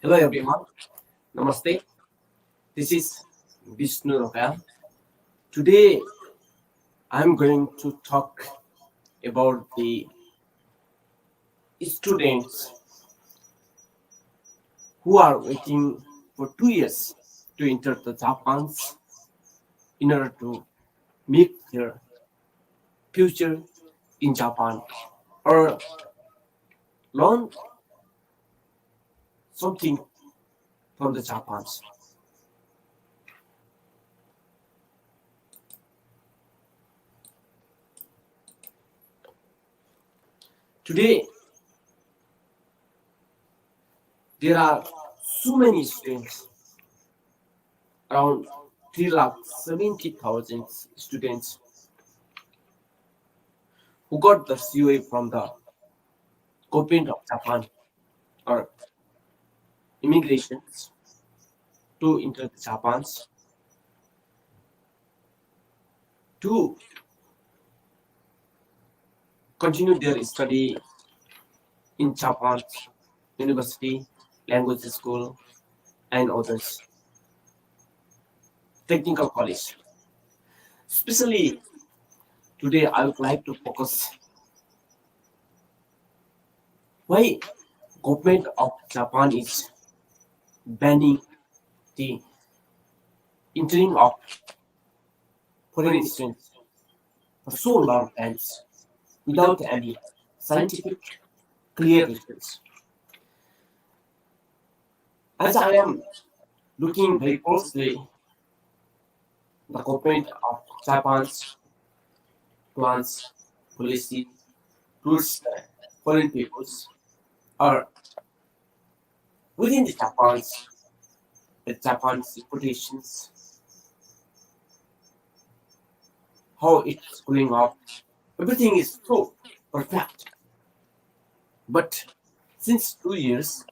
Hello everyone, Namaste. This is Vishnu Roka. Today I'm going to talk about the students who are waiting for 2 years to enter the Japan's in order to make their future in Japan or learn something from the Japan's. Today there are so many students, around 3,70,000 students who got the COA from the government of Japan or immigrations to enter the Japan's to continue their study in Japan's university, language school, and others, technical college. Especially today, I would like to focus why government of Japan is banning the entering of foreign students for so long times without any scientific clear reasons. As I am looking very closely the government of Japan's plans, policy towards the foreign peoples or within the Japan's reputations, how it's going up. Everything is so perfect. But since 2 years,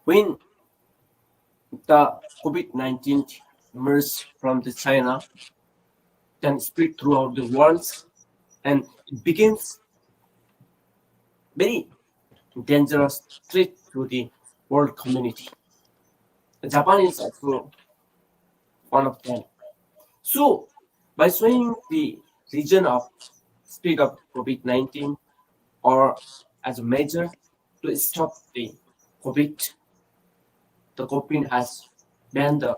when the COVID-19 emerged from the China, then spread throughout the world, and it begins very dangerous threat to the world community. Japan is also one of them. So, by showing the region of spread of COVID-19 or as a measure to stop the COVID, the government has banned the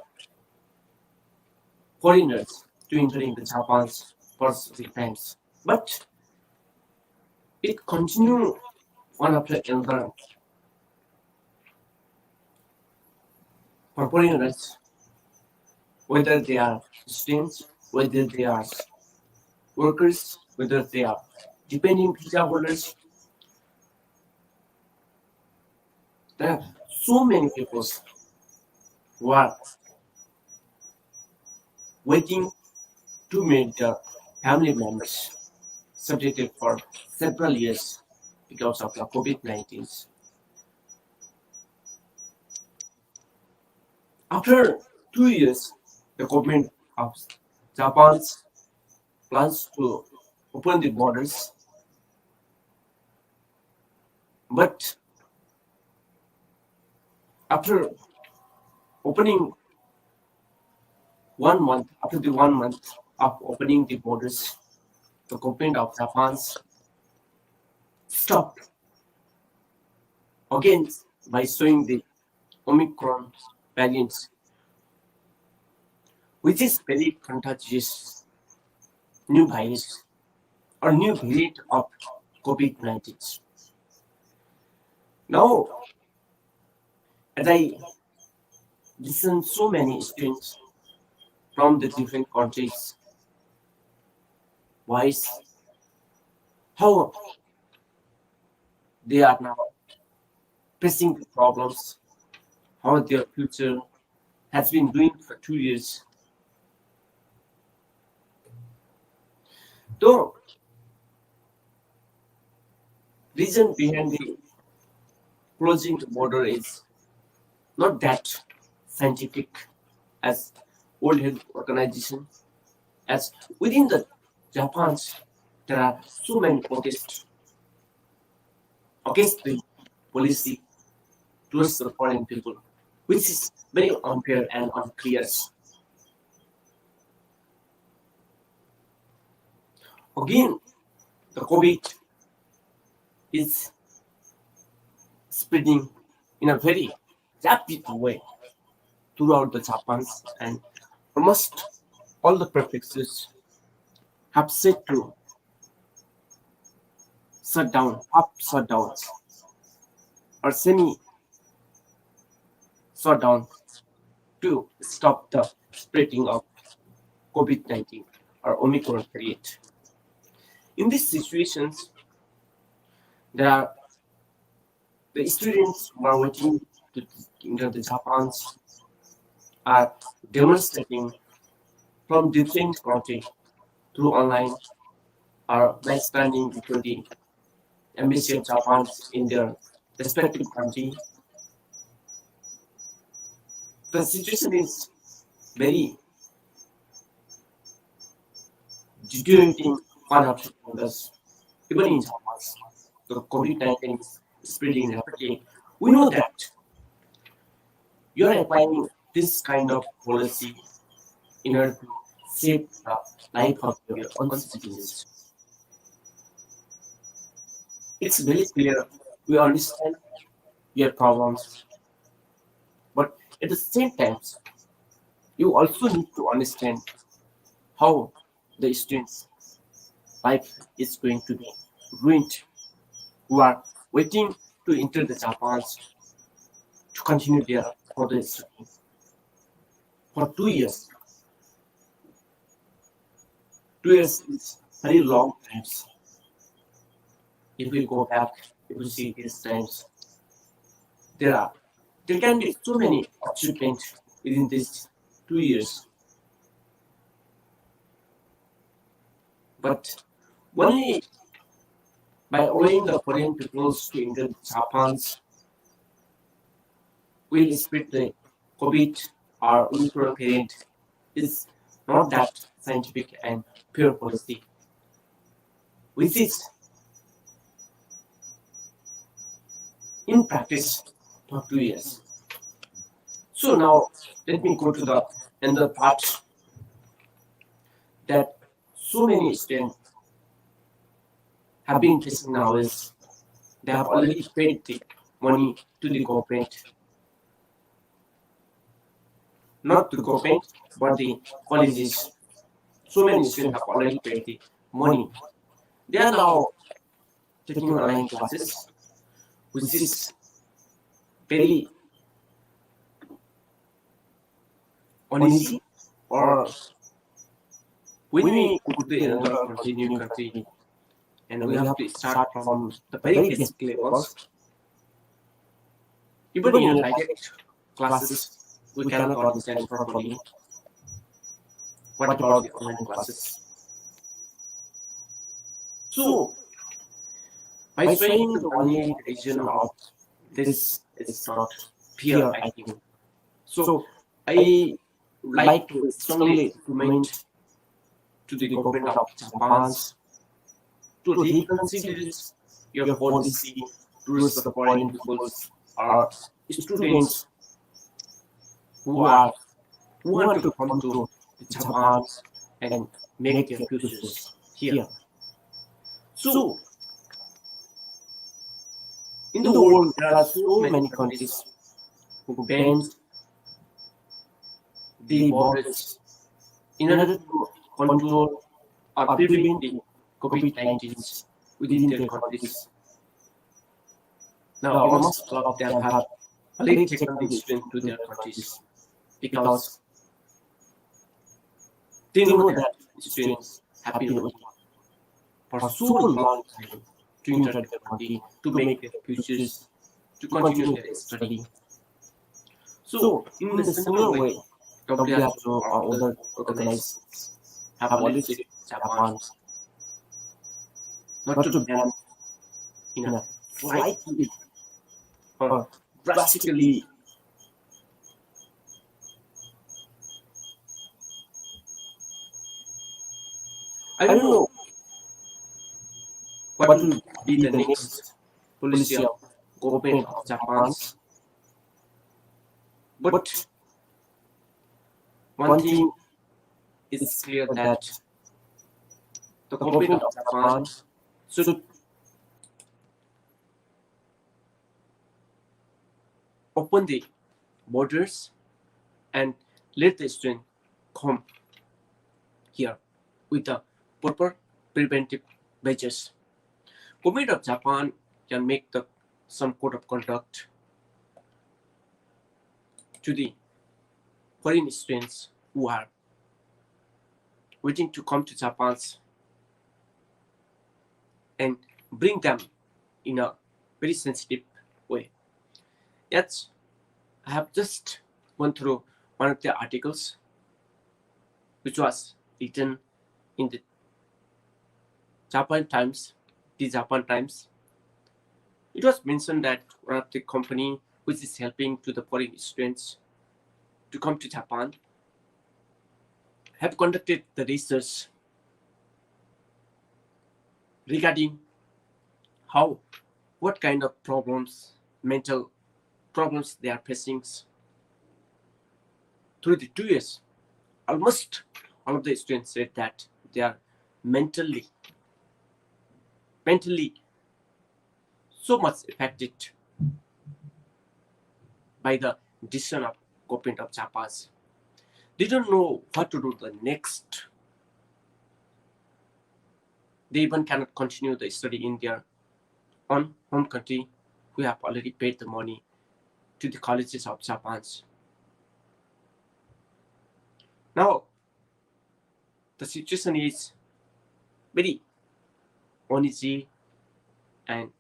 foreigners to entering the Japan's first 3 times. But it continued one after another for foreigners, whether they are students, whether they are workers, whether they are depending visa holders. There are so many people who are waiting to meet their family members subjected for several years because of the COVID-19. After 2 years, the government of Japan plans to open the borders, but after opening 1 month, after the 1 month of opening the borders, the government of Japan stopped again by showing the Omicron variants, which is very contagious new virus or new variant of COVID-19. Now, as I listen so many students from the different countries, wise, how they are now facing the problems, how their future has been doing for 2 years. The reason behind the closing the border is not that scientific as World Health Organization, as within the Japan there are so many protests against the policy towards the foreign people, which is very unfair and unclear. Again, the COVID is spreading in a very rapid way throughout the Japan, and almost all the prefectures have said to shut down, up shutdowns, or semi shutdown to stop the spreading of COVID-19 or Omicron variant. In these situations, there are the students who are waiting to enter the Japan are demonstrating from different countries through online or by standing before the embassy of Japan in their respective country. The situation is very deteriorating one after others. Even in Japan, the COVID-19 is spreading rapidly. We know that you are applying this kind of policy in order to save the life of your own citizens. It's very clear we understand your problems, but at the same time, you also need to understand how the students' life is going to be ruined who are waiting to enter the Japan to continue their further study for 2 years. 2 years is very long times. If we go back, if we see these times, there can be so many achievements within these 2 years. But when we, by allowing the foreign peoples to enter Japan, we spread the COVID or Omicron variant is not that scientific and pure policy, which is in practice for 2 years. So now let me go to the another part that so many students have been facing now is they have already paid the money to the government, not to the government, but the colleges. So many students have already paid the money. They are now taking online classes, which is very uneasy. Or when we go to another country, new country, and we have to start from the very basic levels, even in direct classes, we cannot understand properly. What about the online classes? So, by showing the only region of this is not fear, I think. So, I like to strongly recommend to the government of Japan to reconsider your policy towards the foreign peoples or students who want to come to Japan and make their futures here. So, in the world, there are so many countries who banned the borders in order to control or prevent the COVID-19 within their countries. Now, almost all of them have already taken the students to their countries because they know that students have been waiting for so long time to enter the country, to make their futures, to continue their study. So, in a similar way, WHO or other organizations have already said Japan not to ban in a slightly or drastically. I don't know what will be the next policy of government of Japan. But one thing is clear that the government of Japan should open the borders and let the student come here with the proper preventive measures. Government of Japan can make some code of conduct to the foreign students who are waiting to come to Japan and bring them in a very sensitive way. Yet, I have just gone through one of the articles which was written in the Japan Times, the Japan Times. It was mentioned that one of the company which is helping to the foreign students to come to Japan have conducted the research regarding what kind of problems, mental problems they are facing through the 2 years. Almost all of the students said that they are mentally so much affected by the decision of government of Japan. They don't know what to do the next. They even cannot continue the study in their own home country who have already paid the money to the colleges of Japan. Now, the situation is very uneasy and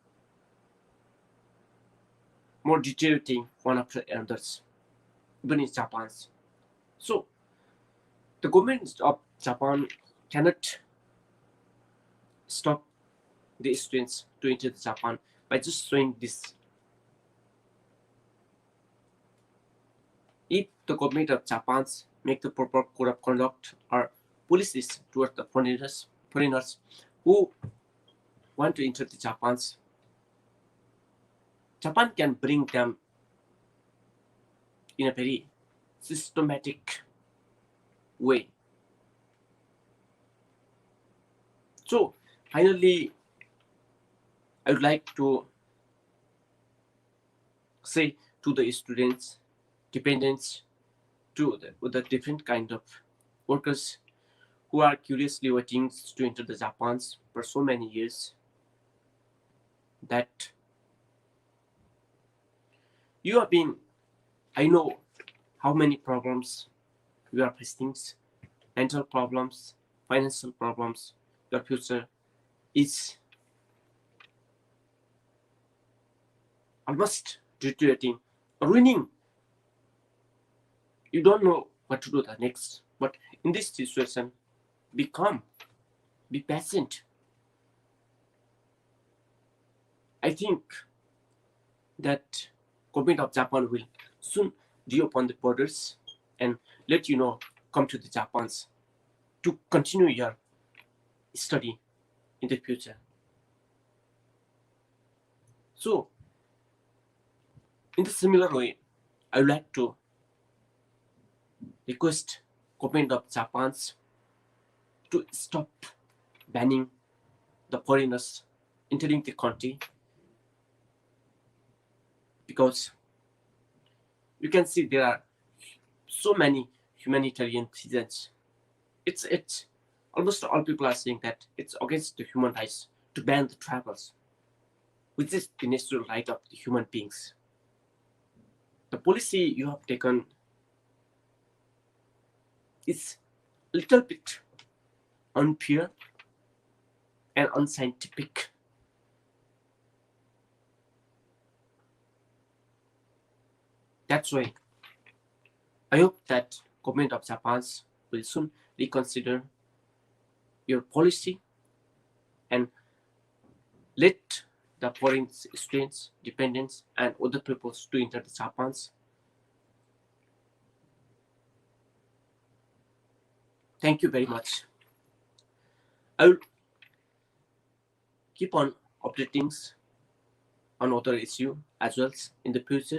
more deteriorating one after another, even in Japan. So, the government of Japan cannot stop the students to enter Japan by just showing this. If the government of Japan make the proper code of conduct or policies towards the foreigners who want to enter the Japan can bring them in a very systematic way. So finally, I would like to say to the students, dependents, to the different kind of workers who are curiously waiting to enter the Japan for so many years, that you have been, I know how many problems you are facing, mental problems, financial problems, your future is almost deteriorating, ruining. You don't know what to do the next. But in this situation, be calm, be patient. I think that government of Japan will soon reopen the borders and let you know come to the Japan to continue your study in the future. So, in the similar way, I would like to request government of Japan to stop banning the foreigners entering the country, because you can see there are so many humanitarian reasons. It's almost all people are saying that it's against the human rights to ban the travels, which is the natural right of the human beings. The policy you have taken is a little bit unfair and unscientific. That's why I hope that government of Japan will soon reconsider your policy and let the foreign students, dependents, and other peoples to enter the Japan. Thank you very much. I will keep on updating another issue as well in the future.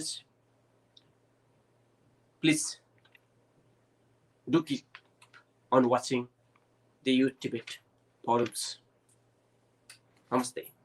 Please do keep on watching the Youth Tibet forums. Namaste.